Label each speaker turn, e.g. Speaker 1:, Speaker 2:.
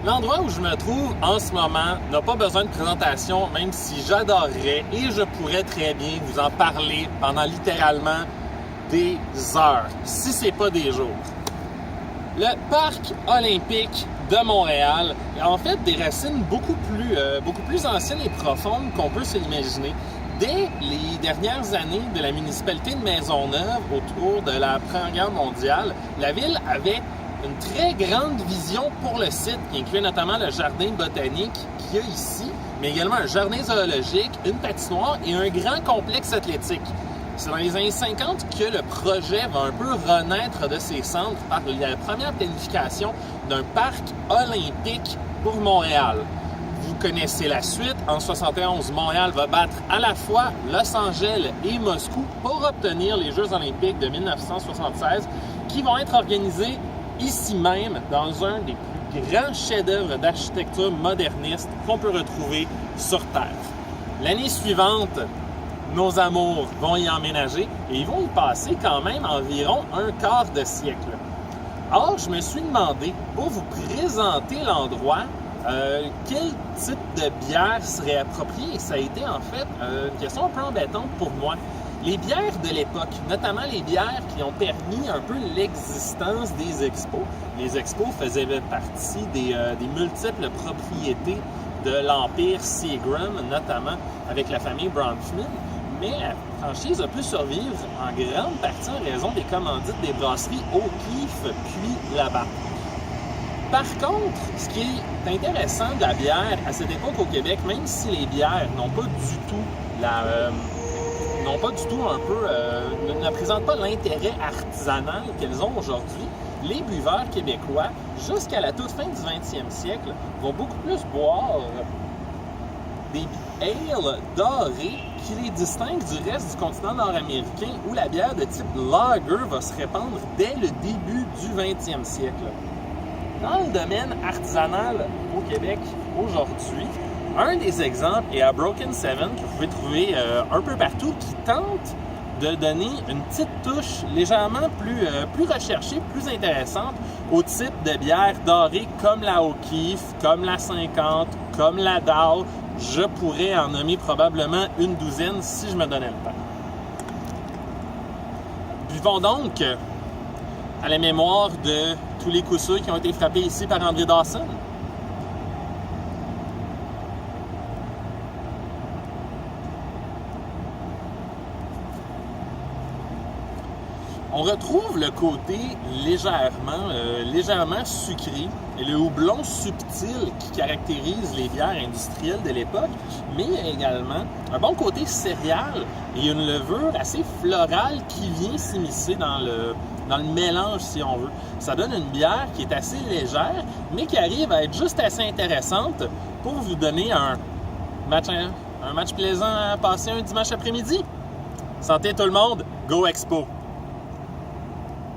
Speaker 1: L'endroit où je me trouve en ce moment n'a pas besoin de présentation, même si j'adorerais et je pourrais très bien vous en parler pendant littéralement des heures, si ce n'est pas des jours. Le Parc olympique de Montréal a en fait des racines beaucoup plus anciennes et profondes qu'on peut s'imaginer. Dès les dernières années de la municipalité de Maisonneuve, autour de la Première Guerre mondiale, la ville avait une très grande vision pour le site, qui incluait notamment le jardin botanique qu'il y a ici, mais également un jardin zoologique, une patinoire et un grand complexe athlétique. C'est dans les années 50 que le projet va un peu renaître de ses cendres par la première planification d'un parc olympique pour Montréal. Vous connaissez la suite. En 71, Montréal va battre à la fois Los Angeles et Moscou pour obtenir les Jeux olympiques de 1976 qui vont être organisés ici même dans un des plus grands chefs-d'œuvre d'architecture moderniste qu'on peut retrouver sur Terre. L'année suivante, nos amours vont y emménager et ils vont y passer quand même environ un quart de siècle. Or, je me suis demandé, pour vous présenter l'endroit, quel type de bière serait approprié? Et ça a été en fait une question un peu embêtante pour moi. Les bières de l'époque, notamment les bières qui ont permis un peu l'existence des expos. Les expos faisaient partie des multiples propriétés de l'Empire Seagram, notamment avec la famille Bronfman. Mais la franchise a pu survivre en grande partie en raison des commandites des brasseries O'Keeffe puis Labatt. Par contre, ce qui est intéressant de la bière à cette époque au Québec, même si les bières n'ont pas du tout ne présentent pas l'intérêt artisanal qu'elles ont aujourd'hui, les buveurs québécois, jusqu'à la toute fin du 20e siècle, vont beaucoup plus boire des ales dorées qui les distinguent du reste du continent nord-américain où la bière de type lager va se répandre dès le début du 20e siècle. Dans le domaine artisanal au Québec aujourd'hui, un des exemples est à Broken Seven, que vous pouvez trouver un peu partout, qui tente de donner une petite touche légèrement plus recherchée, plus intéressante au type de bière dorée comme la O'Keeffe, comme la 50, comme la Dow. Je pourrais en nommer probablement une douzaine si je me donnais le temps. Buvons donc à la mémoire de tous les coups sûrs qui ont été frappés ici par André Dawson. On retrouve le côté légèrement sucré et le houblon subtil qui caractérise les bières industrielles de l'époque, mais il y a également un bon côté céréal et une levure assez florale qui vient s'immiscer dans le mélange, si on veut. Ça donne une bière qui est assez légère, mais qui arrive à être juste assez intéressante pour vous donner un match plaisant à passer un dimanche après-midi. Santé tout le monde, Go Expo!